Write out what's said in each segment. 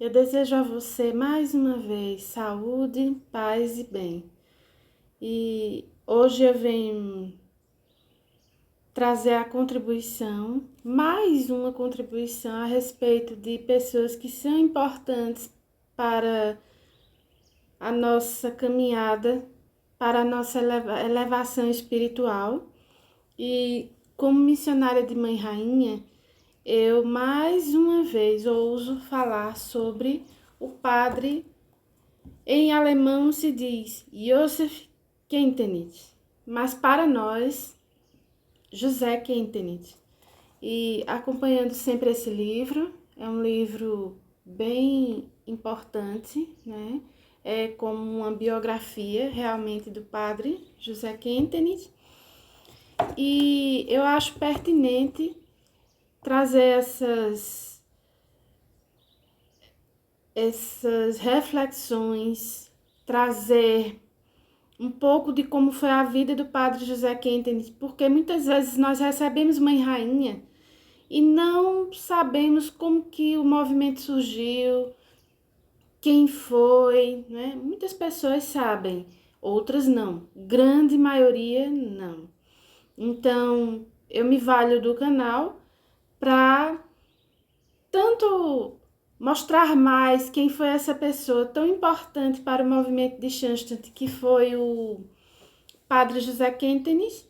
Eu desejo a você mais uma vez saúde, paz e bem. E hoje eu venho trazer a contribuição, mais uma contribuição a respeito de pessoas que são importantes para a nossa caminhada, para a nossa elevação espiritual. E como missionária de Mãe Rainha, eu mais uma vez ouso falar sobre o padre. Em alemão se diz Josef Kentenich, mas para nós, José Kentenich. E acompanhando sempre esse livro, é um livro bem importante, né? É como uma biografia realmente do padre José Kentenich. E eu acho pertinente trazer essas reflexões, trazer um pouco de como foi a vida do padre José Kentenich, porque muitas vezes nós recebemos Mãe Rainha e não sabemos como que o movimento surgiu, quem foi, né? Muitas pessoas sabem, outras não, grande maioria não. Então, eu me valho do canal para tanto mostrar mais quem foi essa pessoa tão importante para o movimento de Schanstatt, que foi o padre José Kentenich,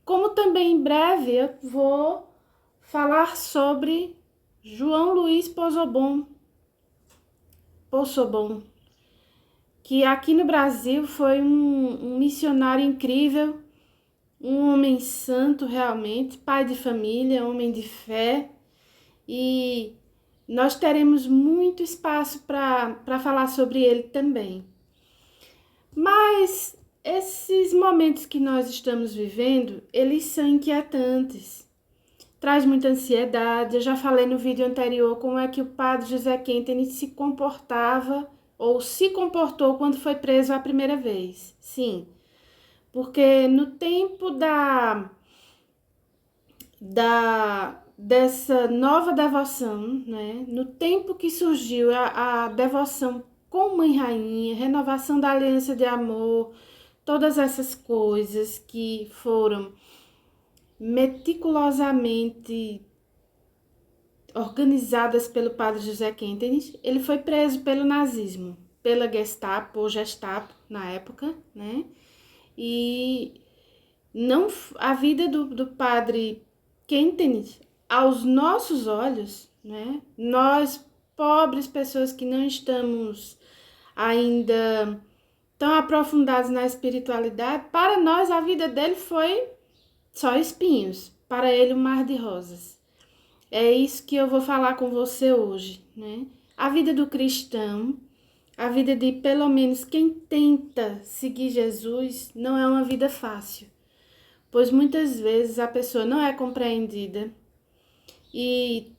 como também em breve eu vou falar sobre João Luiz Possobon, que aqui no Brasil foi um missionário incrível, um homem santo realmente, pai de família, homem de fé, e nós teremos muito espaço para falar sobre ele também. Mas esses momentos que nós estamos vivendo, eles são inquietantes. Traz muita ansiedade. Eu já falei no vídeo anterior como é que o padre José Kentenich se comportava ou se comportou quando foi preso a primeira vez. Sim, porque no tempo dessa nova devoção, né? No tempo que surgiu a devoção com Mãe Rainha, renovação da aliança de amor, todas essas coisas que foram meticulosamente organizadas pelo padre José Kentenich, ele foi preso pelo nazismo, pela Gestapo, ou Gestapo na época, né? E não, a vida do padre Kentenich, aos nossos olhos, né? Nós, pobres pessoas que não estamos ainda tão aprofundados na espiritualidade, para nós a vida dele foi só espinhos, para ele um mar de rosas. É isso que eu vou falar com você hoje, né? A vida do cristão, a vida de pelo menos quem tenta seguir Jesus, não é uma vida fácil, pois muitas vezes a pessoa não é compreendida e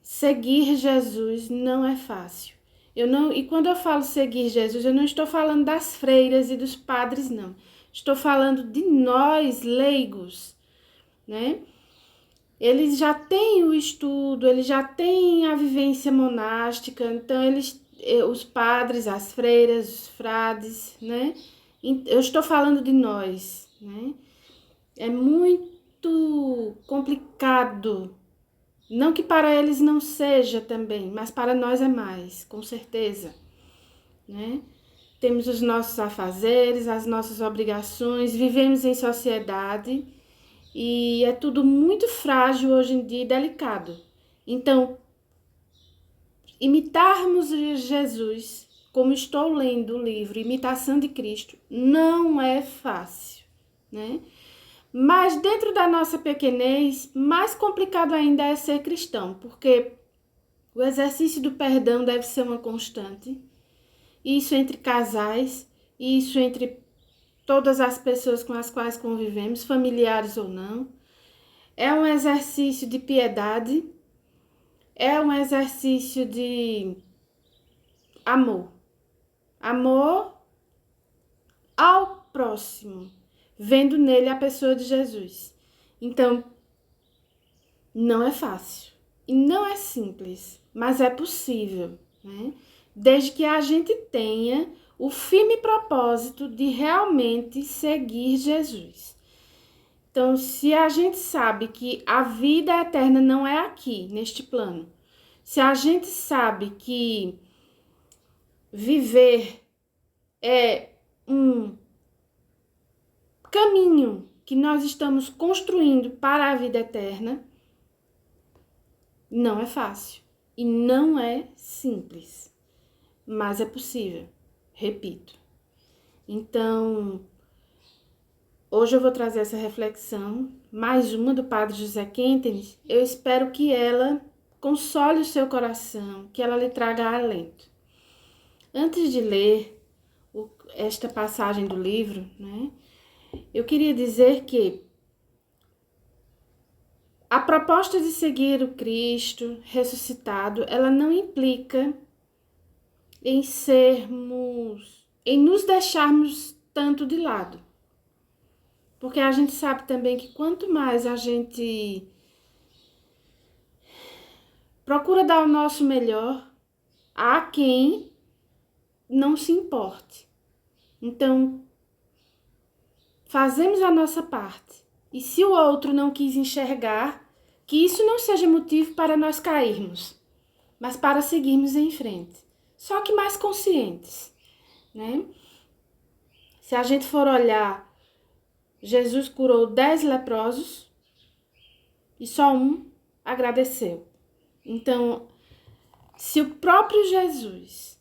seguir Jesus não é fácil. E quando eu falo seguir Jesus, eu não estou falando das freiras e dos padres, não. Estou falando de nós, leigos, né? Eles já têm o estudo, eles já têm a vivência monástica, então os padres, as freiras, os frades, né? Eu estou falando de nós, né? É muito complicado. Não que para eles não seja também, mas para nós é mais, com certeza, né? Temos os nossos afazeres, as nossas obrigações, vivemos em sociedade e é tudo muito frágil hoje em dia e delicado. Então, imitarmos Jesus, como estou lendo o livro Imitação de Cristo, não é fácil, né? Mas dentro da nossa pequenez, mais complicado ainda é ser cristão, porque o exercício do perdão deve ser uma constante. Isso entre casais, isso entre todas as pessoas com as quais convivemos, familiares ou não. É um exercício de piedade, é um exercício de amor. Amor ao próximo, vendo nele a pessoa de Jesus. Então, não é fácil e não é simples. mas é possível, né? Desde que a gente tenha o firme propósito de realmente seguir Jesus. Então, se a gente sabe que a vida eterna não é aqui, neste plano, se a gente sabe que viver é um caminho que nós estamos construindo para a vida eterna, não é fácil e não é simples, mas é possível, repito. Então, hoje eu vou trazer essa reflexão, mais uma do Padre José Quentenis. Eu espero que ela console o seu coração, que ela lhe traga alento. Antes de ler esta passagem do livro, né, eu queria dizer que a proposta de seguir o Cristo ressuscitado, ela não implica em nos deixarmos tanto de lado. Porque a gente sabe também que quanto mais a gente procura dar o nosso melhor, há quem não se importe. Então, fazemos a nossa parte. E se o outro não quis enxergar, que isso não seja motivo para nós cairmos, mas para seguirmos em frente. Só que mais conscientes, né? Se a gente for olhar, Jesus curou 10 leprosos e só um agradeceu. Então, se o próprio Jesus,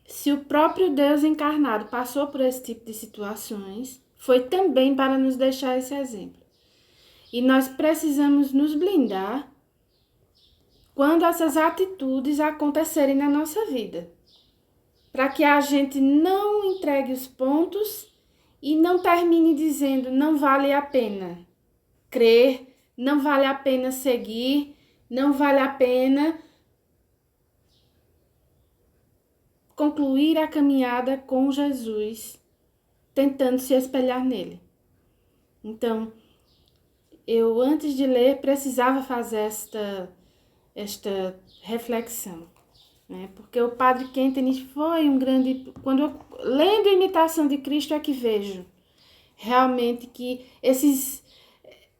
se o próprio Deus encarnado passou por esse tipo de situações, foi também para nos deixar esse exemplo. E nós precisamos nos blindar quando essas atitudes acontecerem na nossa vida, para que a gente não entregue os pontos e não termine dizendo não vale a pena crer, não vale a pena seguir, não vale a pena concluir a caminhada com Jesus, tentando se espelhar nele. Então, eu antes de ler precisava fazer esta reflexão, né? Porque o Padre Quentenis foi um grande... Quando eu lendo a Imitação de Cristo é que vejo realmente que esses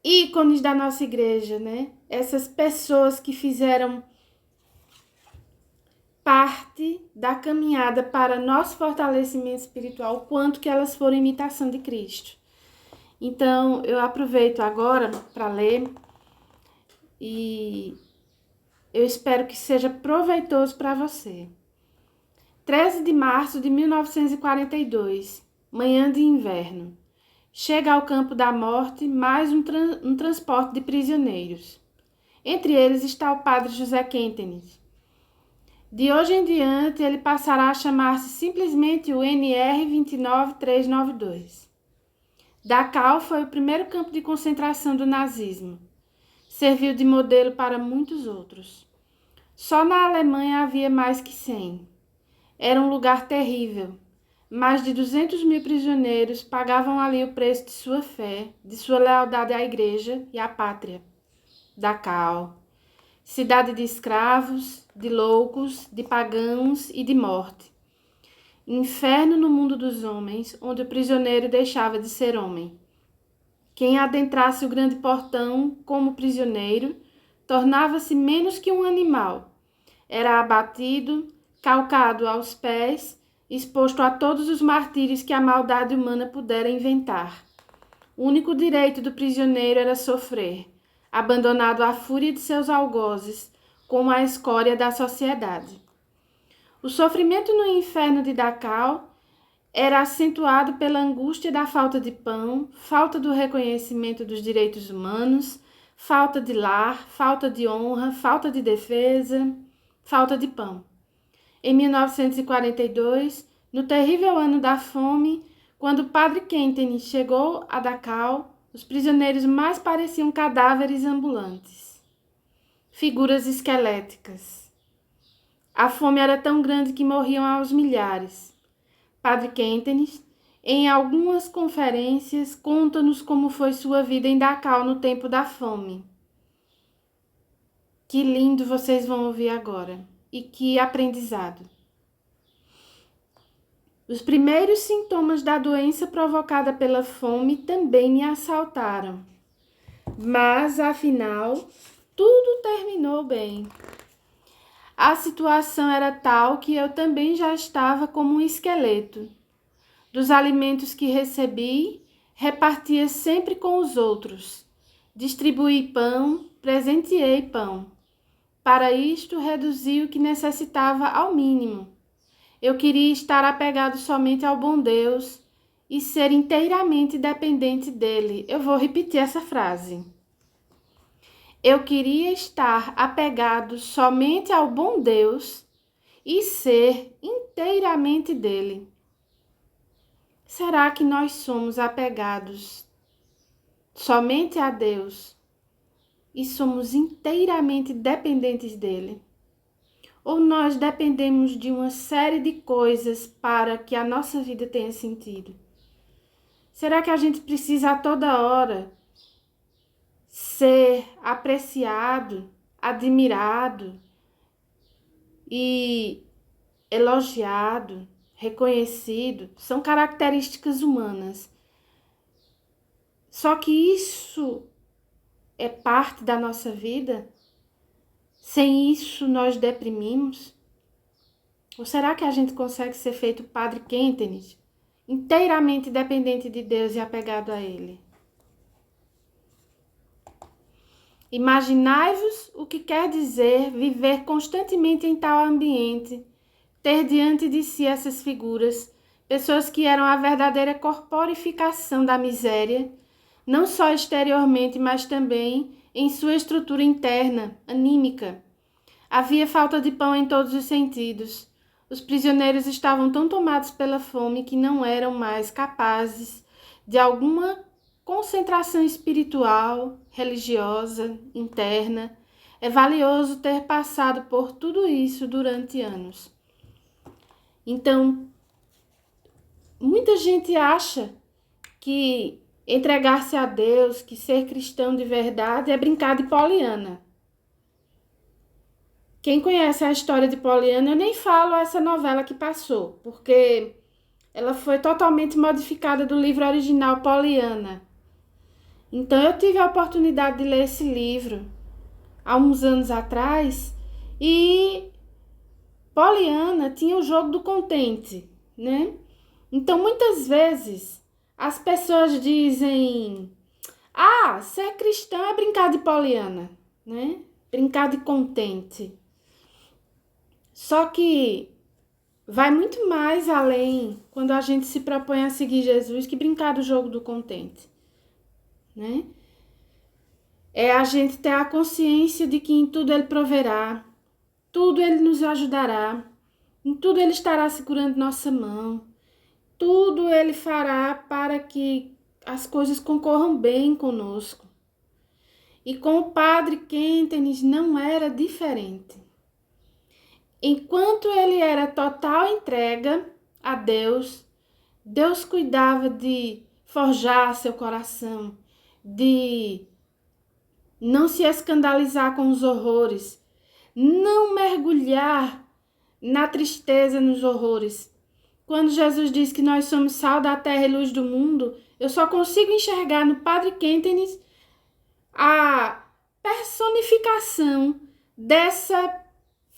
ícones da nossa igreja, né? Essas pessoas que fizeram parte da caminhada para nosso fortalecimento espiritual, quanto que elas foram imitação de Cristo. Então, eu aproveito agora para ler e eu espero que seja proveitoso para você. 13 de março de 1942, manhã de inverno. Chega ao campo da morte mais um transporte de prisioneiros. Entre eles está o Padre José Quentenis. De hoje em diante, ele passará a chamar-se simplesmente o NR 29392. Dachau foi o primeiro campo de concentração do nazismo. Serviu de modelo para muitos outros. Só na Alemanha havia mais que 100. Era um lugar terrível. Mais de 200.000 prisioneiros pagavam ali o preço de sua fé, de sua lealdade à igreja e à pátria. Dachau. Cidade de escravos, de loucos, de pagãos e de morte. Inferno no mundo dos homens, onde o prisioneiro deixava de ser homem. Quem adentrasse o grande portão como prisioneiro, tornava-se menos que um animal. Era abatido, calcado aos pés, exposto a todos os martírios que a maldade humana pudera inventar. O único direito do prisioneiro era sofrer, abandonado à fúria de seus algozes, como a escória da sociedade. O sofrimento no inferno de Dachau era acentuado pela angústia da falta de pão, falta do reconhecimento dos direitos humanos, falta de lar, falta de honra, falta de defesa, falta de pão. Em 1942, no terrível ano da fome, quando o Padre Quentenis chegou a Dachau, os prisioneiros mais pareciam cadáveres ambulantes, figuras esqueléticas. A fome era tão grande que morriam aos milhares. Padre Quentenis, em algumas conferências, conta-nos como foi sua vida em Dachau no tempo da fome. Que lindo vocês vão ouvir agora. E que aprendizado. Os primeiros sintomas da doença provocada pela fome também me assaltaram. Mas, afinal, tudo terminou bem. A situação era tal que eu também já estava como um esqueleto. Dos alimentos que recebi, repartia sempre com os outros. Distribuí pão, presenteei pão. Para isto, reduzi o que necessitava ao mínimo. Eu queria estar apegado somente ao bom Deus e ser inteiramente dependente dele. Eu vou repetir essa frase. Eu queria estar apegado somente ao bom Deus e ser inteiramente dele. Será que nós somos apegados somente a Deus e somos inteiramente dependentes dele? Ou nós dependemos de uma série de coisas para que a nossa vida tenha sentido? Será que a gente precisa a toda hora ser apreciado, admirado e elogiado, reconhecido? São características humanas. Só que isso é parte da nossa vida? Sem isso nós deprimimos? Ou será que a gente consegue ser feito Padre Kentenich, inteiramente dependente de Deus e apegado a Ele? Imaginai-vos o que quer dizer viver constantemente em tal ambiente, ter diante de si essas figuras, pessoas que eram a verdadeira corporificação da miséria, não só exteriormente, mas também em sua estrutura interna, anímica. Havia falta de pão em todos os sentidos. Os prisioneiros estavam tão tomados pela fome que não eram mais capazes de alguma concentração espiritual, religiosa, interna. É valioso ter passado por tudo isso durante anos. Então, muita gente acha que entregar-se a Deus, que ser cristão de verdade é brincar de Poliana. Quem conhece a história de Poliana, eu nem falo essa novela que passou, porque ela foi totalmente modificada do livro original Poliana. Então eu tive a oportunidade de ler esse livro há uns anos atrás e Poliana tinha o jogo do contente, né? Então muitas vezes as pessoas dizem: ah, ser cristão é brincar de Poliana, né? Brincar de contente. Só que vai muito mais além quando a gente se propõe a seguir Jesus que brincar do jogo do contente, né? É a gente ter a consciência de que em tudo Ele proverá, tudo Ele nos ajudará, em tudo Ele estará segurando nossa mão, tudo Ele fará para que as coisas concorram bem conosco. E com o Padre Kentenich não era diferente. Enquanto ele era total entrega a Deus, Deus cuidava de forjar seu coração, de não se escandalizar com os horrores, não mergulhar na tristeza, nos horrores. Quando Jesus diz que nós somos sal da terra e luz do mundo, eu só consigo enxergar no Padre Kentenich a personificação dessa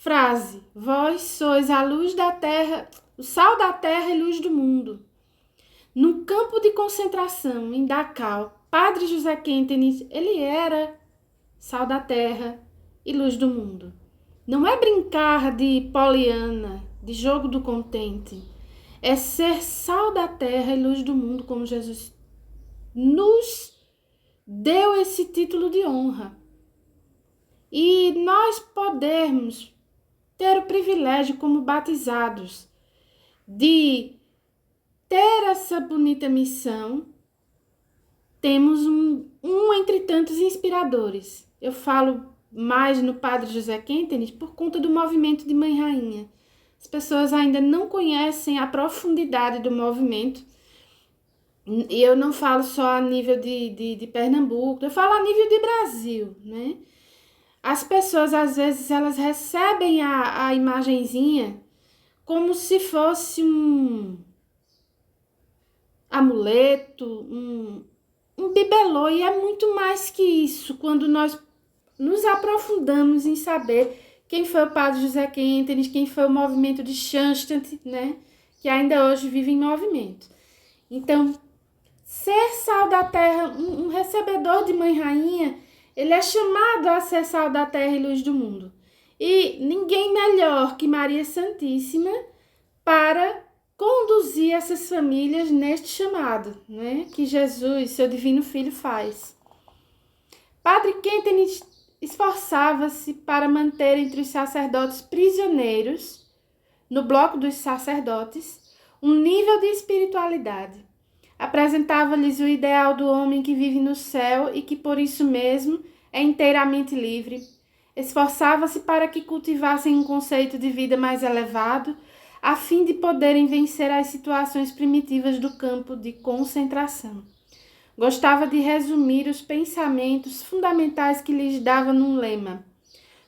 frase: vós sois a luz da terra, o sal da terra e luz do mundo. No campo de concentração em Dachau, Padre José Kentenich, ele era sal da terra e luz do mundo. Não é brincar de Poliana, de jogo do contente. É ser sal da terra e luz do mundo, como Jesus nos deu esse título de honra. E nós podermos ter o privilégio, como batizados, de ter essa bonita missão, temos um entre tantos inspiradores. Eu falo mais no Padre José Kentenich por conta do movimento de Mãe Rainha. As pessoas ainda não conhecem a profundidade do movimento. E eu não falo só a nível de Pernambuco, eu falo a nível de Brasil, né? As pessoas, às vezes, elas recebem a imagenzinha como se fosse um amuleto, um bibelô, e é muito mais que isso, quando nós nos aprofundamos em saber quem foi o padre José Quentin, quem foi o movimento de Schanstatt, né? Que ainda hoje vive em movimento. Então, ser sal da terra, um recebedor de Mãe Rainha, ele é chamado a ser sal da terra e luz do mundo. E ninguém melhor que Maria Santíssima para conduzir essas famílias neste chamado, né? Que Jesus, seu divino Filho, faz. Padre Quentin esforçava-se para manter entre os sacerdotes prisioneiros, no bloco dos sacerdotes, um nível de espiritualidade. Apresentava-lhes o ideal do homem que vive no céu e que por isso mesmo é inteiramente livre. Esforçava-se para que cultivassem um conceito de vida mais elevado, a fim de poderem vencer as situações primitivas do campo de concentração. Gostava de resumir os pensamentos fundamentais que lhes dava num lema: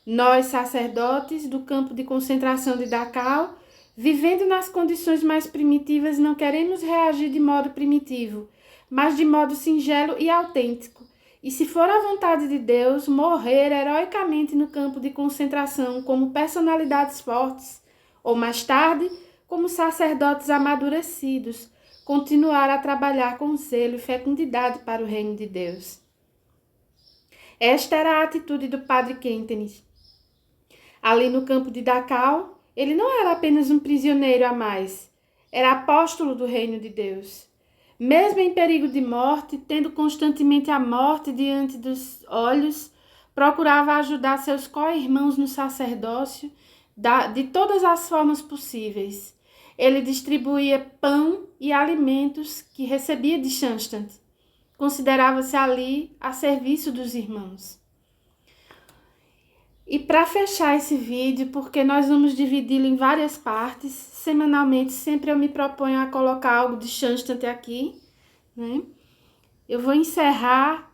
nós, sacerdotes do campo de concentração de Dachau, vivendo nas condições mais primitivas, não queremos reagir de modo primitivo, mas de modo singelo e autêntico. E se for a vontade de Deus, morrer heroicamente no campo de concentração como personalidades fortes, ou mais tarde, como sacerdotes amadurecidos, continuar a trabalhar com zelo e fecundidade para o reino de Deus. Esta era a atitude do padre Quentin. Ali no campo de Dachau, ele não era apenas um prisioneiro a mais, era apóstolo do reino de Deus. Mesmo em perigo de morte, tendo constantemente a morte diante dos olhos, procurava ajudar seus co-irmãos no sacerdócio de todas as formas possíveis. Ele distribuía pão e alimentos que recebia de Schanstatt. Considerava-se ali a serviço dos irmãos. E para fechar esse vídeo, porque nós vamos dividi-lo em várias partes, semanalmente sempre eu me proponho a colocar algo de Schanstatt aqui, né? Eu vou encerrar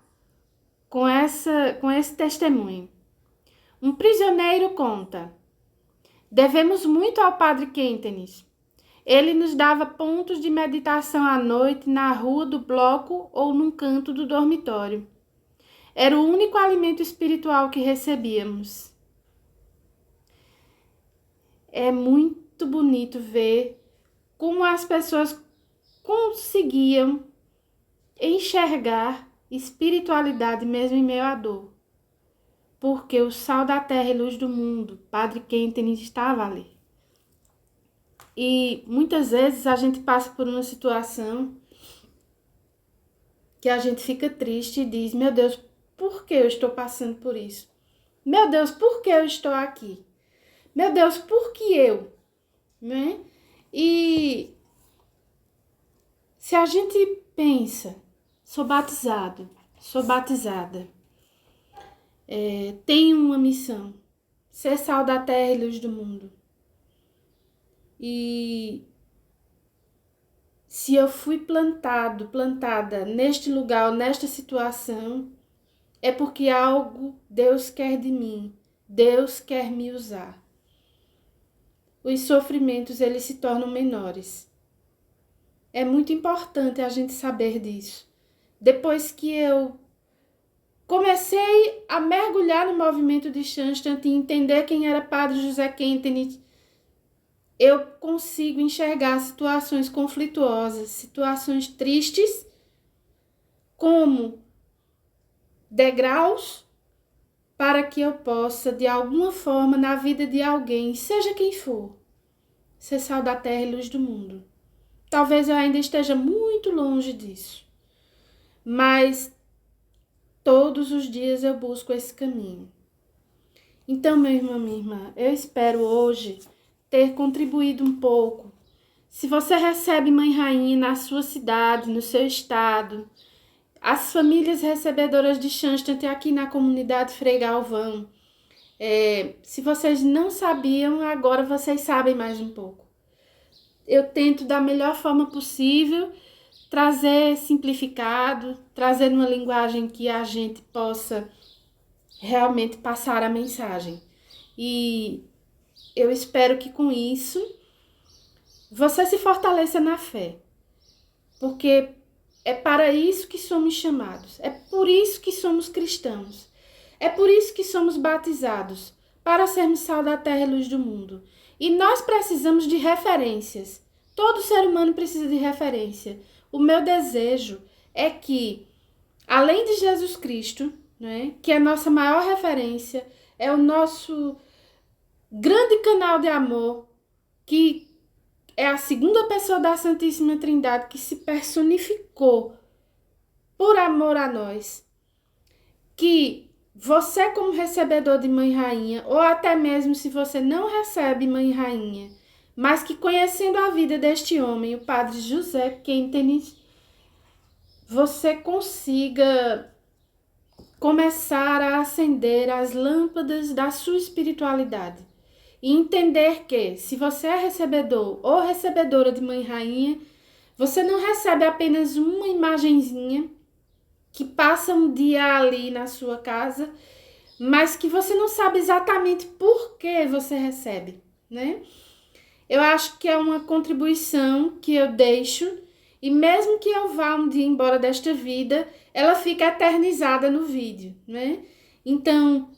com esse testemunho. Um prisioneiro conta: devemos muito ao padre Quentin. Ele nos dava pontos de meditação à noite na rua do bloco ou num canto do dormitório. Era o único alimento espiritual que recebíamos. É muito bonito ver como as pessoas conseguiam enxergar espiritualidade mesmo em meio à dor. Porque o sal da terra e luz do mundo, Padre Quentin, estava ali. E muitas vezes a gente passa por uma situação que a gente fica triste e diz: meu Deus, por que eu estou passando por isso? Meu Deus, por que eu estou aqui? Meu Deus, por que eu? Né? E se a gente pensa, sou batizado, sou batizada, tenho uma missão, ser sal da terra e luz do mundo. E se eu fui plantada neste lugar, nesta situação, é porque algo Deus quer de mim, Deus quer me usar. Os sofrimentos, eles se tornam menores. É muito importante a gente saber disso. Depois que eu comecei a mergulhar no movimento de Schanstatt e entender quem era Padre José Quentin, eu consigo enxergar situações conflituosas, situações tristes, como degraus para que eu possa, de alguma forma, na vida de alguém, seja quem for, ser sal da terra e luz do mundo. Talvez eu ainda esteja muito longe disso, mas todos os dias eu busco esse caminho. Então, meu irmão, minha irmã, eu espero hoje ter contribuído um pouco. Se você recebe Mãe Rainha na sua cidade, no seu estado, as famílias recebedoras de Schanstatt aqui na comunidade Frei Galvão, se vocês não sabiam, agora vocês sabem mais um pouco. Eu tento da melhor forma possível trazer simplificado, trazer uma linguagem que a gente possa realmente passar a mensagem. E eu espero que com isso você se fortaleça na fé, porque é para isso que somos chamados, é por isso que somos cristãos, é por isso que somos batizados, para sermos sal da terra e luz do mundo. E nós precisamos de referências. Todo ser humano precisa de referência. O meu desejo é que, além de Jesus Cristo, né, que é a nossa maior referência, é o nosso grande canal de amor, que é a segunda pessoa da Santíssima Trindade que se personificou por amor a nós, que você, como recebedor de Mãe Rainha, ou até mesmo se você não recebe Mãe Rainha, mas que conhecendo a vida deste homem, o Padre José Quentenis, você consiga começar a acender as lâmpadas da sua espiritualidade. E entender que, se você é recebedor ou recebedora de Mãe Rainha, você não recebe apenas uma imagenzinha que passa um dia ali na sua casa, mas que você não sabe exatamente por que você recebe, né? Eu acho que é uma contribuição que eu deixo, e mesmo que eu vá um dia embora desta vida, ela fica eternizada no vídeo, né? Então,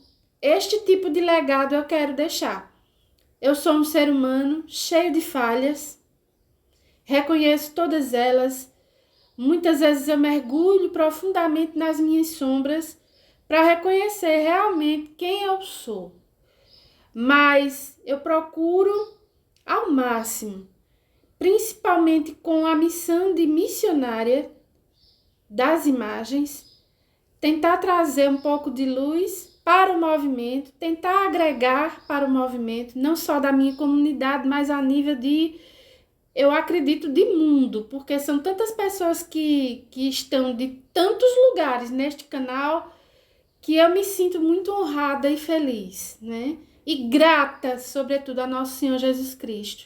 este tipo de legado eu quero deixar. Eu sou um ser humano cheio de falhas, reconheço todas elas. Muitas vezes eu mergulho profundamente nas minhas sombras para reconhecer realmente quem eu sou. Mas eu procuro ao máximo, principalmente com a missão de missionária das imagens, tentar trazer um pouco de luz para o movimento, tentar agregar para o movimento, não só da minha comunidade, mas a nível de, eu acredito, de mundo, porque são tantas pessoas que estão de tantos lugares neste canal, que eu me sinto muito honrada e feliz, né? E grata, sobretudo, a nosso Senhor Jesus Cristo.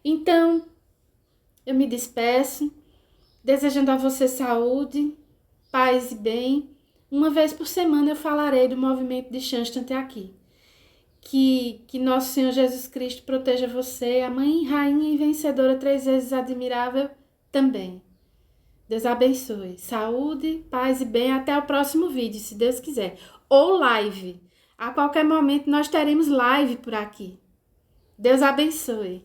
Então, eu me despeço, desejando a você saúde, paz e bem. Uma vez por semana eu falarei do movimento de Shanstante aqui. Que nosso Senhor Jesus Cristo proteja você, a Mãe, Rainha e Vencedora 3 vezes admirável também. Deus abençoe. Saúde, paz e bem. Até o próximo vídeo, se Deus quiser. Ou live. A qualquer momento nós teremos live por aqui. Deus abençoe.